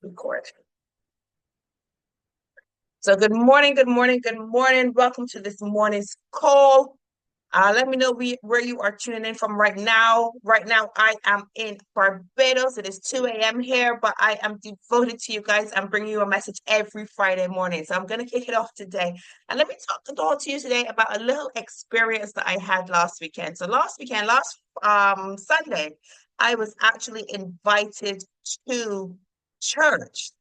Record. So good morning, good morning, good morning. Welcome to this morning's call. Let me know where you are tuning in from right now. Right now, I am in Barbados. It is 2 a.m. here, but I am devoted to you guys. I'm bringing you a message every Friday morning. So I'm going to kick it off today. And let me talk to you today about a little experience that I had last weekend. So last Sunday, I was actually invited to church.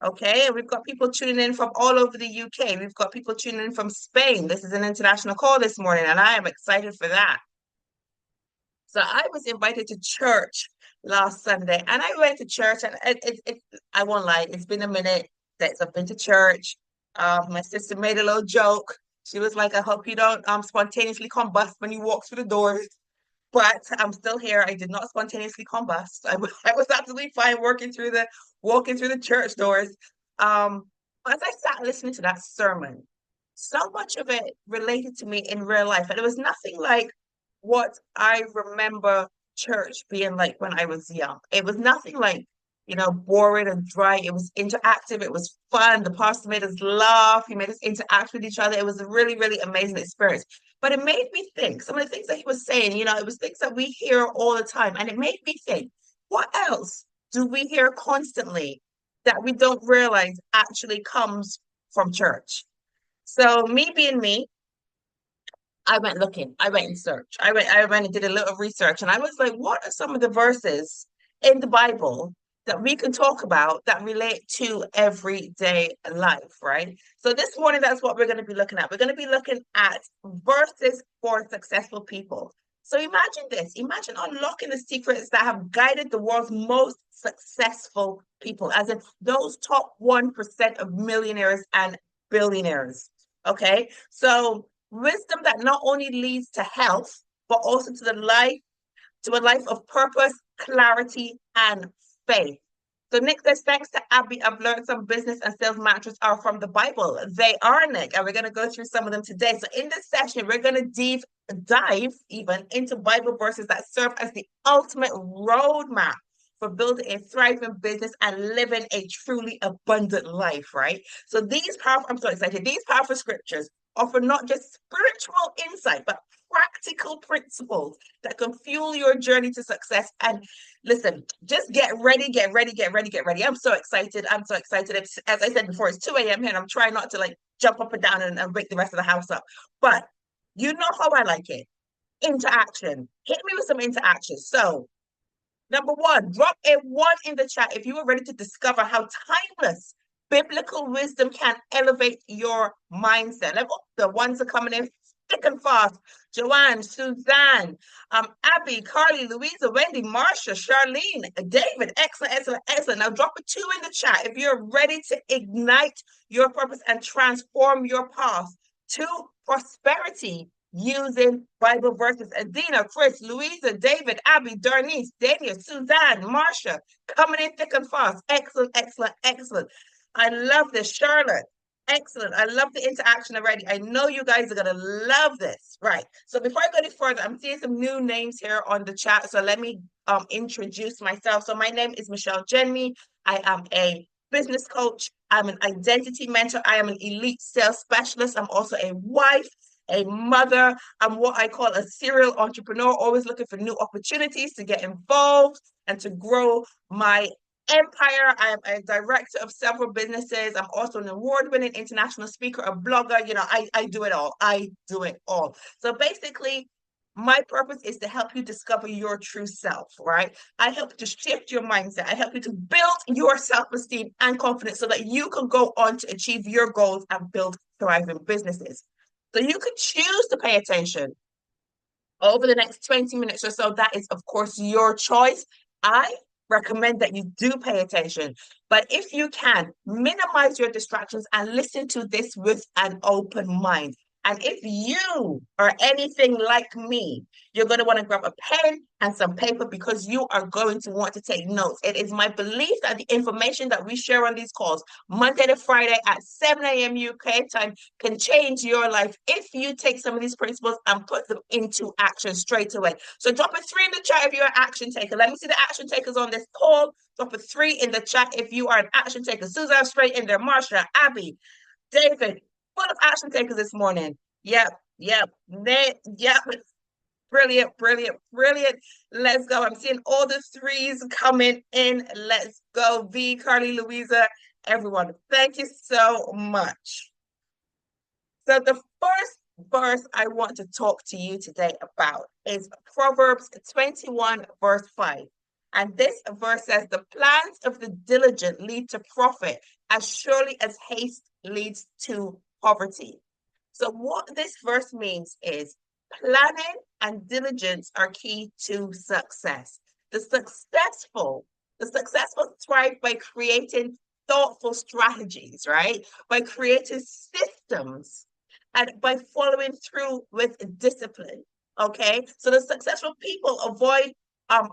Okay, and we've got people tuning in from all over the UK. We've got people tuning in from Spain. This is an international call this morning, and I am excited for that. So I was invited to church last Sunday, and I went to church, and I won't lie, it's been a minute since I've been to church. My sister made a little joke. She was like, "I hope you don't spontaneously combust when you walk through the doors." But I'm still here. I did not spontaneously combust. I was absolutely fine walking through the church doors. As I sat listening to that sermon, so much of it related to me in real life. And it was nothing like what I remember church being like when I was young. It was nothing like, boring and dry. It was interactive. It was fun. The pastor made us laugh. He made us interact with each other. It was a really, really amazing experience. But it made me think some of the things that he was saying, it was things that we hear all the time. And it made me think, what else do we hear constantly that we don't realize actually comes from church? So me being me, I went looking, I went in search. I went and did a little research and I was like, what are some of the verses in the Bible that we can talk about that relate to everyday life, right? So this morning, that's what we're going to be looking at. We're going to be looking at verses for successful people. So imagine this. Imagine unlocking the secrets that have guided the world's most successful people, as in those top 1% of millionaires and billionaires. Okay. So wisdom that not only leads to health, but also to a life of purpose, clarity, and faith. So Nick says, thanks to Abby, I've learned some business and sales mantras are from the Bible. They are, Nick, and we're going to go through some of them today. So in this session, we're going to dive even into Bible verses that serve as the ultimate roadmap for building a thriving business and living a truly abundant life, right? So I'm so excited. These powerful scriptures offer not just spiritual insight, but practical principles that can fuel your journey to success. And listen, just get ready, get ready, get ready, get ready. I'm so excited. I'm so excited. As I said before, it's 2 a.m. here and I'm trying not to like jump up and down and wake the rest of the house up. But you know how I like it. Interaction. Hit me with some interaction. So, number one, drop a one in the chat if you are ready to discover how timeless biblical wisdom can elevate your mindset. The ones are coming in thick and fast. Joanne, Suzanne, Abby, Carly, Louisa, Wendy, Marsha, Charlene, David. Excellent, excellent, excellent. Now drop a two in the chat if you're ready to ignite your purpose and transform your path to prosperity using Bible verses. Adina, Chris, Louisa, David, Abby, Darnice, Daniel, Suzanne, Marsha, coming in thick and fast. Excellent, excellent, excellent. I love this. Charlotte, excellent. I love the interaction already. I know you guys are going to love this. Right. So before I go any further, I'm seeing some new names here on the chat. So let me introduce myself. So my name is Michelle Jenny. I am a business coach. I'm an identity mentor. I am an elite sales specialist. I'm also a wife, a mother. I'm what I call a serial entrepreneur, always looking for new opportunities to get involved and to grow my empire. I am a director of several businesses. I'm also an award-winning international speaker, a blogger. I do it all. I do it all. So basically, my purpose is to help you discover your true self, right? I help you to shift your mindset. I help you to build your self-esteem and confidence so that you can go on to achieve your goals and build thriving businesses. So you can choose to pay attention over the next 20 minutes or so. That is, of course, your choice. I recommend that you do pay attention. But if you can, minimize your distractions and listen to this with an open mind. And if you are anything like me, you're going to want to grab a pen and some paper because you are going to want to take notes. It is my belief that the information that we share on these calls, Monday to Friday at 7 a.m. UK time, can change your life if you take some of these principles and put them into action straight away. So drop a 3 in the chat if you're an action taker. Let me see the action takers on this call. Drop a 3 in the chat if you are an action taker. Susan straight in there. Marsha, Abby, David, full of action takers this morning. Yep, yep, yep. Brilliant, brilliant, brilliant. Let's go. I'm seeing all the 3s coming in. Let's go. V, Carly, Louisa, everyone. Thank you so much. So the first verse I want to talk to you today about is Proverbs 21, verse 5. And this verse says, the plans of the diligent lead to profit as surely as haste leads to poverty. So what this verse means is planning and diligence are key to success. The successful thrive by creating thoughtful strategies, right? By creating systems and by following through with discipline. Okay, so the successful people avoid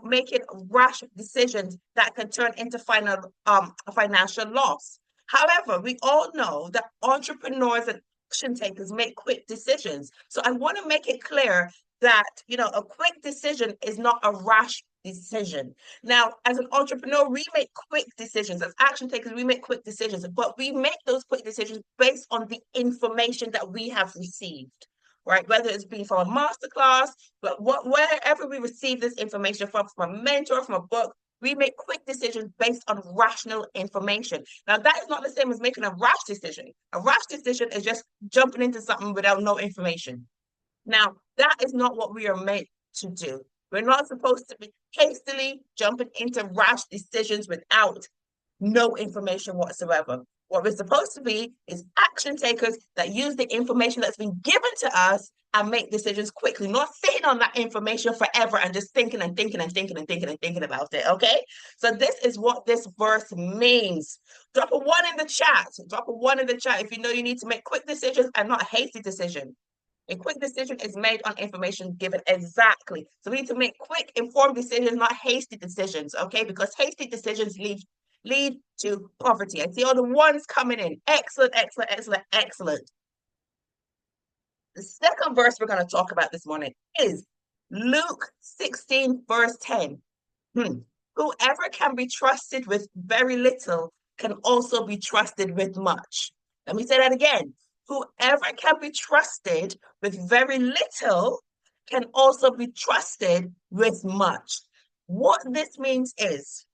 making rash decisions that can turn into financial loss. However, we all know that entrepreneurs and action takers make quick decisions. So I want to make it clear that, a quick decision is not a rash decision. Now, as an entrepreneur, we make quick decisions. As action takers, we make quick decisions, but we make those quick decisions based on the information that we have received, right? Whether it's been from a masterclass, but wherever we receive this information from a mentor, from a book, we make quick decisions based on rational information. Now, that is not the same as making a rash decision. A rash decision is just jumping into something without no information. Now, that is not what we are meant to do. We're not supposed to be hastily jumping into rash decisions without no information whatsoever. What we're supposed to be is action takers that use the information that's been given to us and make decisions quickly, not sitting on that information forever and just thinking and thinking and thinking and thinking and thinking about it. Okay. So this is what this verse means. Drop a 1 in the chat. Drop a 1 in the chat if you know you need to make quick decisions and not hasty decisions. A quick decision is made on information given. Exactly. So we need to make quick, informed decisions, not hasty decisions, okay? Because hasty decisions lead to poverty. I see all the 1s coming in. Excellent, excellent, excellent, excellent. The second verse we're going to talk about this morning is Luke 16, verse 10. Whoever can be trusted with very little can also be trusted with much. Let me say that again. Whoever can be trusted with very little can also be trusted with much. What this means is,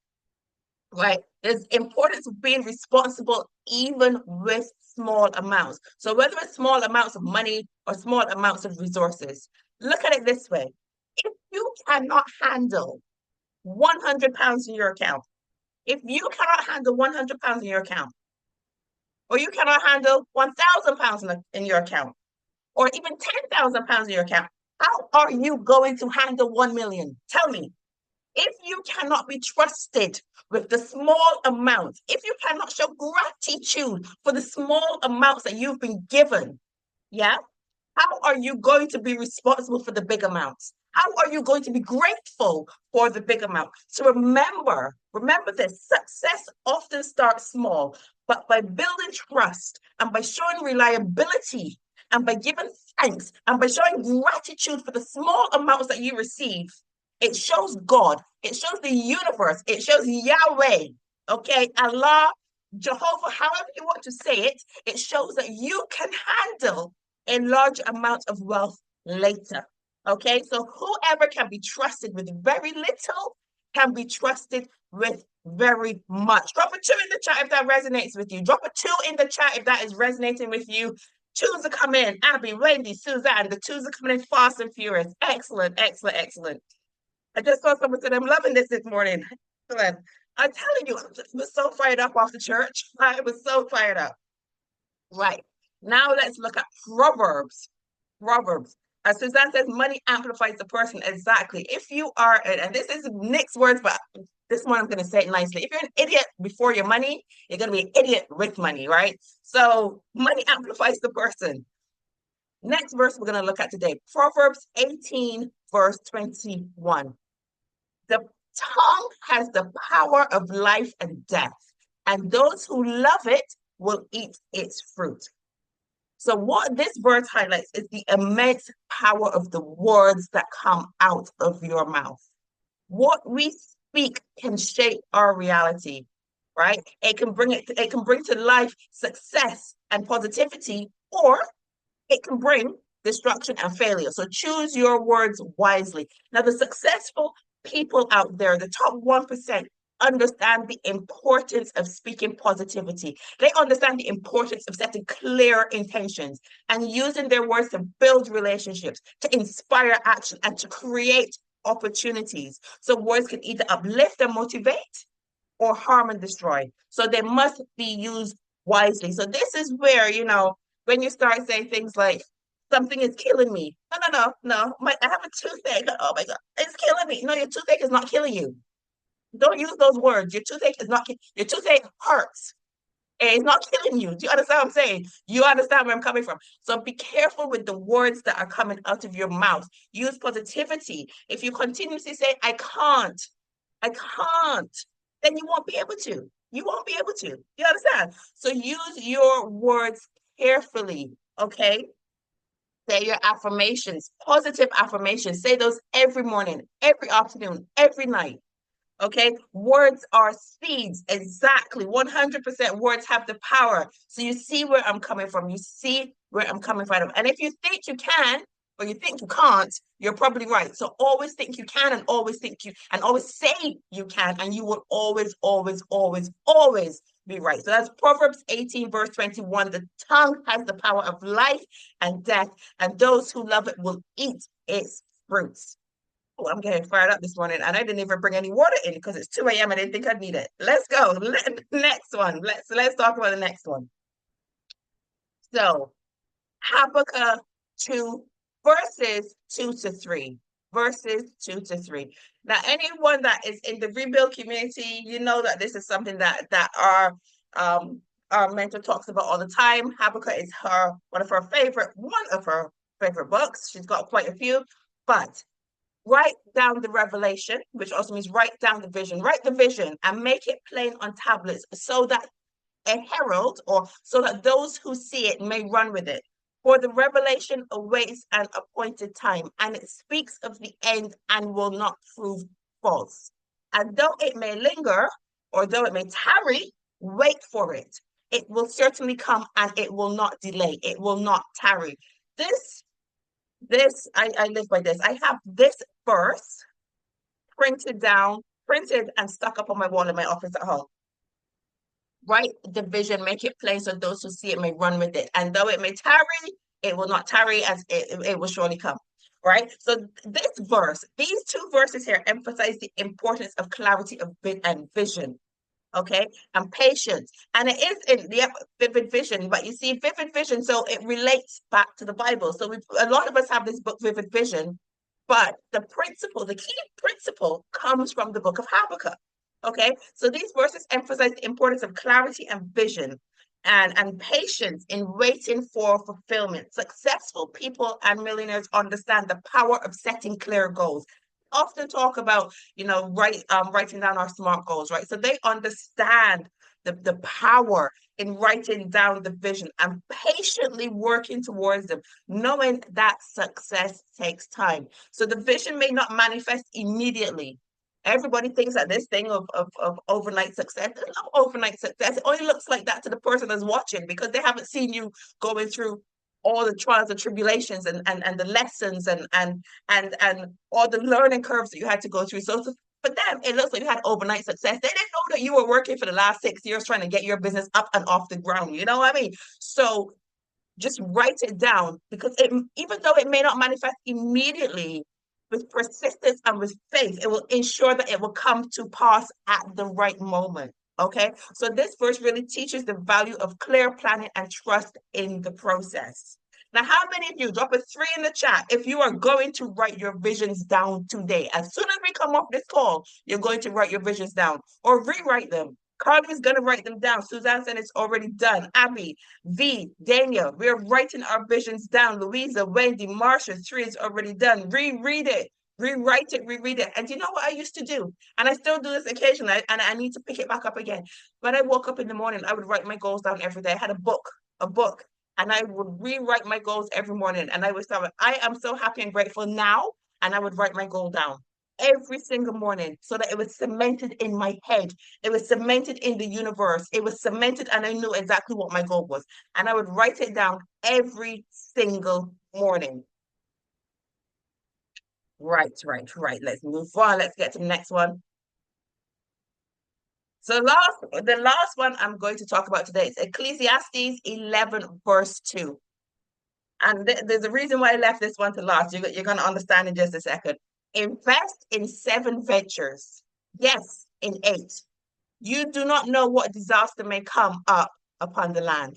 right, there's importance of being responsible even with small amounts. So whether it's small amounts of money or small amounts of resources, look at it this way. If you cannot handle 100 pounds in your account, if you cannot handle 100 pounds in your account, or you cannot handle 1,000 pounds in your account, or even 10,000 pounds in your account, how are you going to handle 1 million? Tell me. If you cannot be trusted with the small amounts, if you cannot show gratitude for the small amounts that you've been given, yeah, how are you going to be responsible for the big amounts? How are you going to be grateful for the big amount? So remember this, success often starts small, but by building trust and by showing reliability and by giving thanks and by showing gratitude for the small amounts that you receive, it shows God, it shows the universe, it shows Yahweh, okay, Allah, Jehovah, however you want to say it, it shows that you can handle a large amount of wealth later. Okay, so whoever can be trusted with very little can be trusted with very much. Drop a 2 in the chat if that resonates with you. Drop a 2 in the chat if that is resonating with you. 2s are coming in. Abby, Wendy, Suzanne, the 2s are coming in fast and furious. Excellent, excellent, excellent. I just saw someone said, I'm loving this morning. Excellent. I'm telling you, I was so fired up after church. I was so fired up. Right. Now let's look at Proverbs. Proverbs. As Suzanne says, money amplifies the person. Exactly. If you are, and this is Nick's words, but this one I'm going to say it nicely. If you're an idiot before your money, you're going to be an idiot with money, right? So money amplifies the person. Next verse we're going to look at today, Proverbs 18, verse 21. The tongue has the power of life and death, and those who love it will eat its fruit. So what this verse highlights is the immense power of the words that come out of your mouth. What we speak can shape our reality, right? It can bring to life success and positivity, or it can bring destruction and failure. So choose your words wisely. Now, the successful people out there, the top 1%, understand the importance of speaking positivity. They understand the importance of setting clear intentions and using their words to build relationships, to inspire action, and to create opportunities. So words can either uplift and motivate or harm and destroy. So they must be used wisely. So this is where, when you start saying things like, something is killing me. No. I have a toothache. Oh my God, it's killing me. No, your toothache is not killing you. Don't use those words. Your toothache is not, your toothache hurts. It's not killing you. Do you understand what I'm saying? You understand where I'm coming from. So be careful with the words that are coming out of your mouth. Use positivity. If you continuously say, I can't, then you won't be able to. You won't be able to. You understand? So use your words carefully, okay? Say your affirmations, positive affirmations. Say those every morning, every afternoon, every night. Okay, words are seeds. Exactly. 100% words have the power. So you see where I'm coming from. You see where I'm coming from. And if you think you can or you think you can't, you're probably right. So always think you can and always always say you can, and you will always, always, always, always be right. So that's Proverbs 18, verse 21. The tongue has the power of life and death, and those who love it will eat its fruits. Oh, I'm getting fired up this morning, and I didn't even bring any water in because it's 2 a.m. I didn't think I'd need it. Let's go. Next one. Let's talk about the next one. So Habakkuk 2, verses 2 to 3. Verses 2 to 3. Now, anyone that is in the rebuild community, you know that this is something that our mentor talks about all the time. Habakkuk is one of her favorite books. She's got quite a few, but write down the revelation, which also means write down the vision. Write the vision and make it plain on tablets so that a herald, or so that those who see it may run with it. For the revelation awaits an appointed time, and it speaks of the end and will not prove false. And though it may linger, or though it may tarry, wait for it. It will certainly come, and it will not delay. It will not tarry. I live by this. I have this verse printed and stuck up on my wall in my office at home. Write the vision, make it plain so those who see it may run with it. And though it may tarry, it will not tarry, as it will surely come. Right? So these two verses here emphasize the importance of clarity and vision. Okay, and patience. And it is in the vivid vision, but you see, vivid vision, so it relates back to the Bible. So a lot of us have this book, Vivid Vision, but the key principle comes from the book of Habakkuk. Okay, so these verses emphasize the importance of clarity and vision and patience in waiting for fulfillment. Successful people and millionaires understand the power of setting clear goals. Often talk about, writing down our SMART goals, right? So they understand the power in writing down the vision and patiently working towards them, knowing that success takes time. So the vision may not manifest immediately. Everybody thinks that this thing of overnight success, there's no overnight success. It only looks like that to the person that's watching because they haven't seen you going through all the trials and tribulations and the lessons and all the learning curves that you had to go through. So for them, it looks like you had overnight success. They didn't know that you were working for the last 6 years trying to get your business up and off the ground. You know what I mean? So just write it down, because even though it may not manifest immediately, with persistence and with faith, it will ensure that it will come to pass at the right moment. Okay, so this verse really teaches the value of clear planning and trust in the process. Now, how many of you, drop a 3 in the chat if you are going to write your visions down today? As soon as we come off this call, you're going to write your visions down or rewrite them. Carly is going to write them down. Suzanne said it's already done. Abby, V, Daniel, we're writing our visions down. Louisa, Wendy, Marsha, 3 is already done. Reread it, rewrite it, reread it. And you know what I used to do? And I still do this occasionally, and I need to pick it back up again. When I woke up in the morning, I would write my goals down every day. I had a book, and I would rewrite my goals every morning. And I would start with, I am so happy and grateful now. And I would write my goal down every single morning so that it was cemented in my head. It was cemented in the universe. It was cemented, and I knew exactly what my goal was. And I would write it down every single morning. Right, right, right. Let's move on. Let's get to the next one. So the last one I'm going to talk about today is Ecclesiastes 11, verse 2. And there's a reason why I left this one to last. You're going to understand in just a second. Invest in 7 ventures. Yes, in 8. You do not know what disaster may come up upon the land.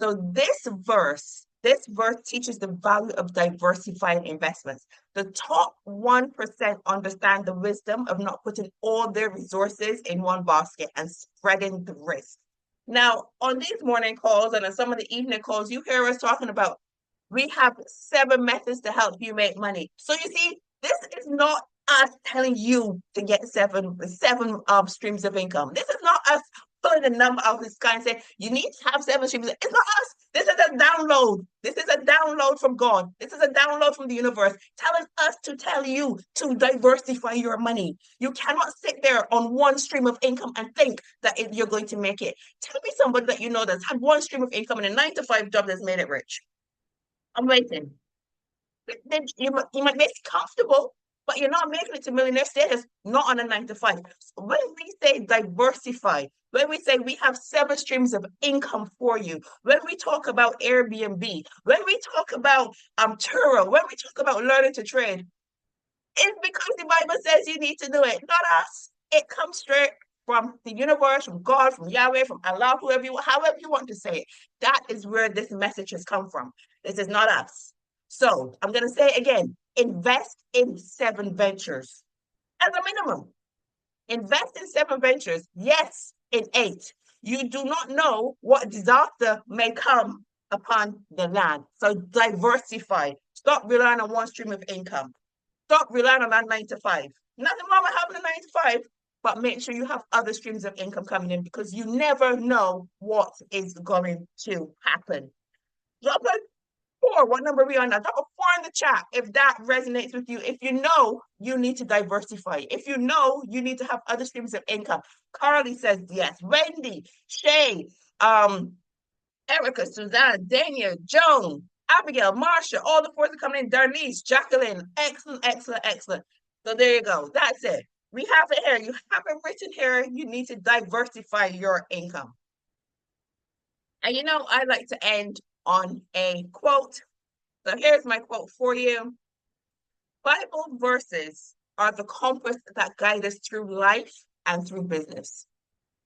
So this verse teaches the value of diversifying investments. The top 1% understand the wisdom of not putting all their resources in one basket and spreading the risk. Now, on these morning calls and on some of the evening calls, you hear us talking about we have 7 methods to help you make money. So you see, this is not us telling you to get seven streams of income. This is not us pulling a number out of the sky and saying you need to have 7 streams. It's not us. This is a download. This is a download from God. This is a download from the universe telling us to tell you to diversify your money. You cannot sit there on one stream of income and think that you're going to make it. Tell me somebody that you know that's had one stream of income and a 9 to 5 job that's made it rich. I'm waiting. Then you might be comfortable, but you're not making it to millionaire status, not on a 9 to 5. When we say diversify, when we say we have 7 streams of income for you, when we talk about Airbnb, when we talk about Turo, when we talk about learning to trade, it's because the Bible says you need to do it, not us. It comes straight from the universe, from God, from Yahweh, from Allah, however you want to say it. That is where this message has come from. This is not us. So I'm going to say it again, invest in 7 ventures as a minimum. Invest in 7 ventures. Yes, in 8. You do not know what disaster may come upon the land. So diversify. Stop relying on one stream of income. Stop relying on that 9 to 5. Nothing wrong with having a 9 to 5, but make sure you have other streams of income coming in because you never know what is going to happen. Drop a 4. What number are we on now? Drop a 4 in the chat if that resonates with you. If you know you need to diversify, if you know you need to have other streams of income. Carly says yes. Wendy, Shay, Erica, Suzanne, Daniel, Joan, Abigail, Marsha, all the 4s are coming in. Darlise, Jacqueline, excellent, excellent, excellent. So there you go. That's it. We have it here. You have it written here. You need to diversify your income. And you know, I like to end on a quote. So here's my quote for you. Bible verses are the compass that guide us through life and through business.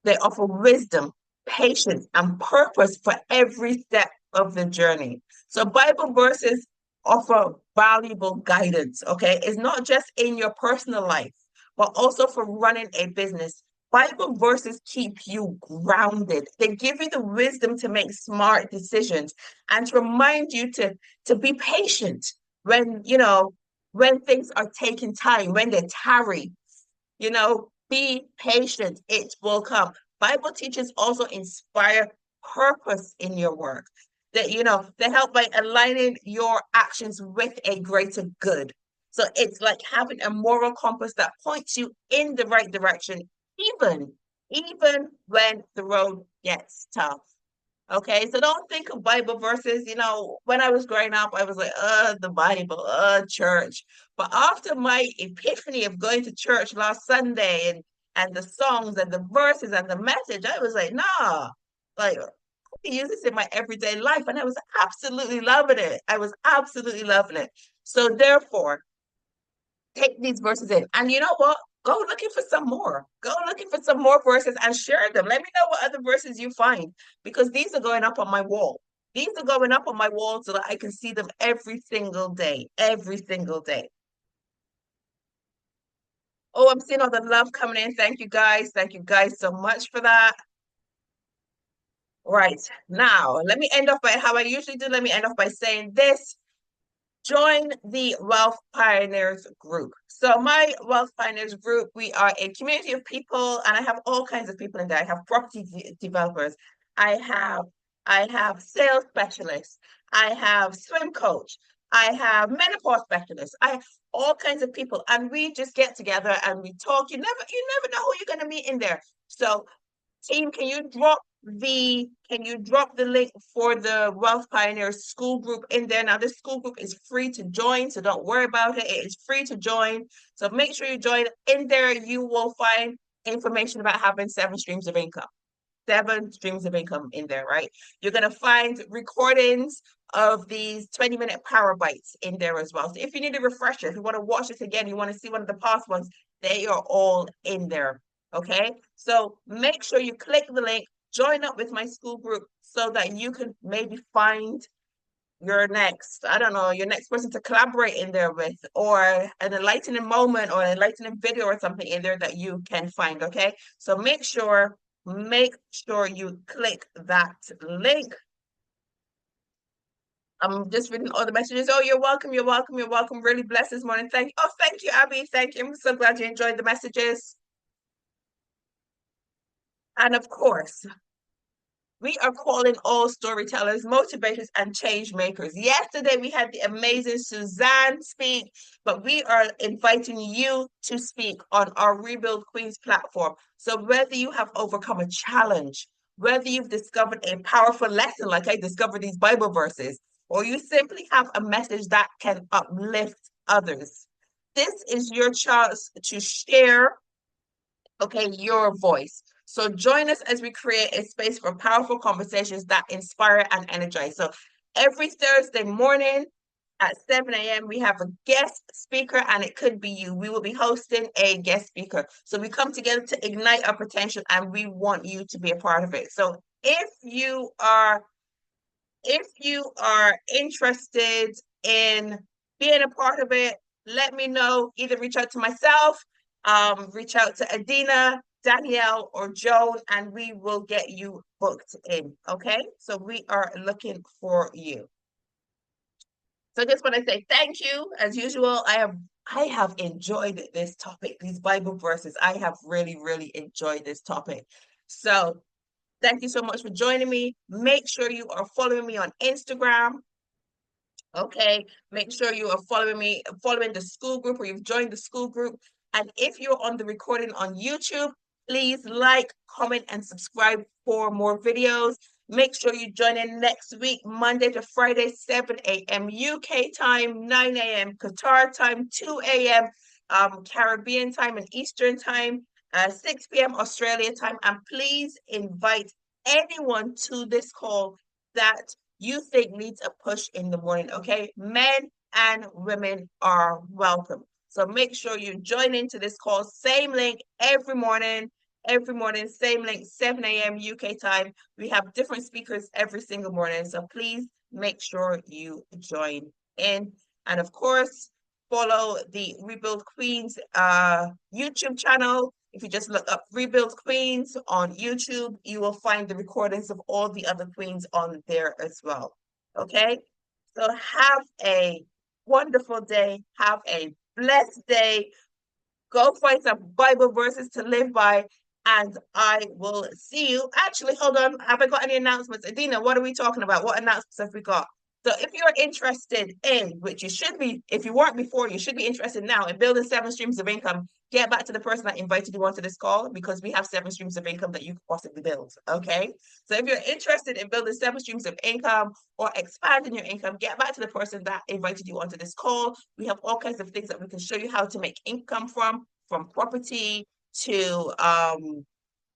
They offer wisdom, patience, and purpose for every step of the journey. So Bible verses offer valuable guidance, okay? It's not just in your personal life, but also for running a business. Bible verses keep you grounded. They give you the wisdom to make smart decisions and to remind you to be patient when, when things are taking time, when they tarry, be patient. It will come. Bible teachers also inspire purpose in your work. They help by aligning your actions with a greater good. So it's like having a moral compass that points you in the right direction, even when the road gets tough. Okay, so don't think of Bible verses. When I was growing up, I was like, the Bible, church. But after my epiphany of going to church last Sunday and the songs and the verses and the message, I was like, nah, like I can use this in my everyday life. And I was absolutely loving it. I was absolutely loving it. So therefore, take these verses in. And you know what? Go looking for some more. Go looking for some more verses and share them. Let me know what other verses you find because these are going up on my wall. These are going up on my wall so that I can see them every single day, every single day. Oh, I'm seeing all the love coming in. Thank you guys. Thank you guys so much for that. Right. Now, let me end off by how I usually do. Let me end off by saying this. Join the Wealth Pioneers group. So my Wealth Pioneers group, we are a community of people, and I have all kinds of people in there. I have property developers. I have I have sales specialists. I have swim coach. I have menopause specialists. I have all kinds of people, and we just get together and we talk. You never know who you're going to meet in there. So team, can you drop the link for the Wealth Pioneers school group in there? Now, this school group is free to join, so don't worry about it. It is free to join. So make sure you join. In there, you will find information about having 7 streams of income. 7 streams of income in there, right? You're going to find recordings of these 20-minute power bites in there as well. So if you need a refresher, if you want to watch this again, you want to see one of the past ones, they are all in there. Okay. So make sure you click the link, join up with my school group so that you can maybe find I don't know, your next person to collaborate in there with, or an enlightening moment or an enlightening video or something in there that you can find. Okay. So make sure you click that link. I'm just reading all the messages. Oh, you're welcome. You're welcome. You're welcome. Really blessed this morning. Thank you. Oh, thank you, Abby. Thank you. I'm so glad you enjoyed the messages. And of course, we are calling all storytellers, motivators, and change makers. Yesterday, we had the amazing Suzanne speak, but we are inviting you to speak on our Rebuild Queens platform. So whether you have overcome a challenge, whether you've discovered a powerful lesson, like I discovered these Bible verses, or you simply have a message that can uplift others, this is your chance to share, okay, your voice. So join us as we create a space for powerful conversations that inspire and energize. So every Thursday morning at 7 a.m., we have a guest speaker, and it could be you. We will be hosting a guest speaker. So we come together to ignite our potential, and we want you to be a part of it. So if you are interested in being a part of it, let me know. Either reach out to myself, reach out to Adina, Danielle, or Joan, and we will get you booked in. Okay. So we are looking for you. So I just want to say thank you. As usual, I have enjoyed this topic, these Bible verses. I have really, really enjoyed this topic. So thank you so much for joining me. Make sure you are following me on Instagram. Okay, make sure you are following me, following the school group, or you've joined the school group. And if you're on the recording on YouTube, please like, comment, and subscribe for more videos. Make sure you join in next week, Monday to Friday, 7 a.m. UK time, 9 a.m. Qatar time, 2 a.m. Caribbean time and Eastern time, 6 p.m. Australia time. And please invite anyone to this call that you think needs a push in the morning. Okay, men and women are welcome. So make sure you join into this call. Same link every morning, same link, 7 a.m. UK time. We have different speakers every single morning. So please make sure you join in. And of course, follow the Rebuild Queens YouTube channel. If you just look up Rebuild Queens on YouTube, you will find the recordings of all the other queens on there as well. Okay? So have a wonderful day. Have a blessed day. Go find some Bible verses to live by, and I will see you. Actually, hold on. Have I got any announcements? Adina, what are we talking about? What announcements have we got? So if you're interested in, which you should be, if you weren't before, you should be interested now in building 7 streams of income, get back to the person that invited you onto this call, because we have 7 streams of income that you could possibly build. Okay. So if you're interested in building 7 streams of income or expanding your income, get back to the person that invited you onto this call. We have all kinds of things that we can show you how to make income from property to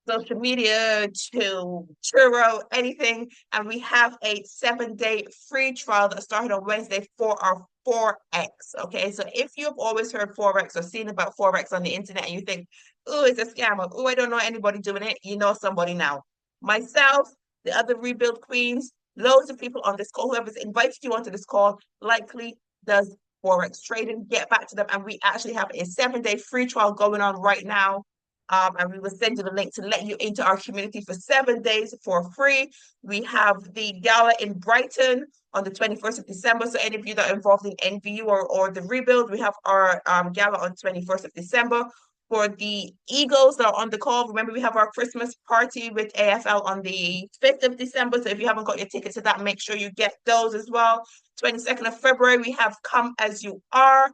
social media to churro, anything. And we have a 7-day free trial that started on Wednesday for our Forex. Okay, so if you've always heard Forex or seen about Forex on the internet and you think, oh, it's a scam, or oh, I don't know anybody doing it, you know somebody now. Myself, the other Rebuild Queens, loads of people on this call, whoever's invited you onto this call likely does Forex trading, get back to them. And we actually have a 7-day free trial going on right now. And we will send you the link to let you into our community for 7 days for free. We have the gala in Brighton on the 21st of December. So any of you that are involved in NVU or the rebuild, we have our gala on 21st of December. For the Eagles that are on the call, remember we have our Christmas party with AFL on the 5th of December. So if you haven't got your tickets to that, make sure you get those as well. 22nd of February, we have Come As You Are,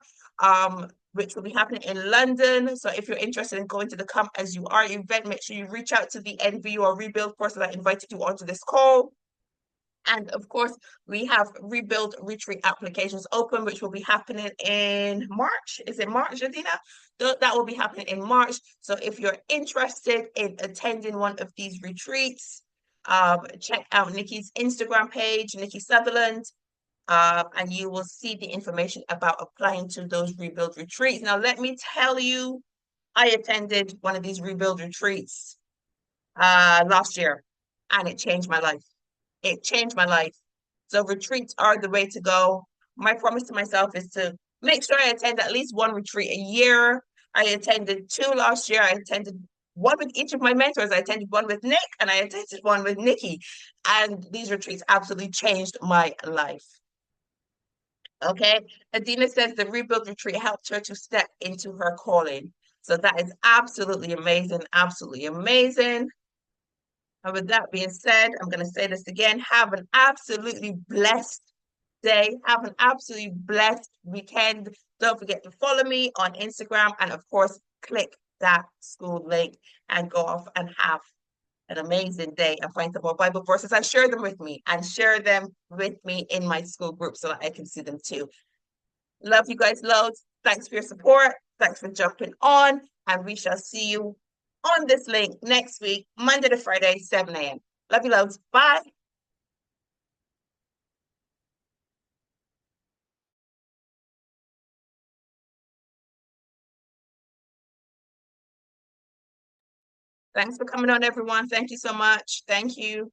which will be happening in London. So if you're interested in going to the Come As You Are event, make sure you reach out to the NVU or rebuild person that invited you onto this call. And of course, we have rebuild retreat applications open, which will be happening in March. Is it March, Adina? That will be happening in March. So if you're interested in attending one of these retreats, check out Nikki's Instagram page, Nikki Sutherland, and you will see the information about applying to those rebuild retreats. Now, let me tell you, I attended one of these rebuild retreats last year, and it changed my life. It changed my life. So retreats are the way to go. My promise to myself is to make sure I attend at least one retreat a year. I attended 2 last year. I attended one with each of my mentors. I attended one with Nick and I attended one with Nikki. And these retreats absolutely changed my life. Okay. Adina says the rebuild retreat helped her to step into her calling. So that is absolutely amazing. Absolutely amazing. And with that being said, I'm going to say this again. Have an absolutely blessed day. Have an absolutely blessed weekend. Don't forget to follow me on Instagram. And of course, click that school link and go off and have an amazing day and find some more Bible verses and share them with me and share them with me in my school group so that I can see them too. Love you guys loads. Thanks for your support. Thanks for jumping on. And we shall see you on this link next week, Monday to Friday, 7 a.m. Love you loads. Bye. Thanks for coming on, everyone. Thank you so much. Thank you.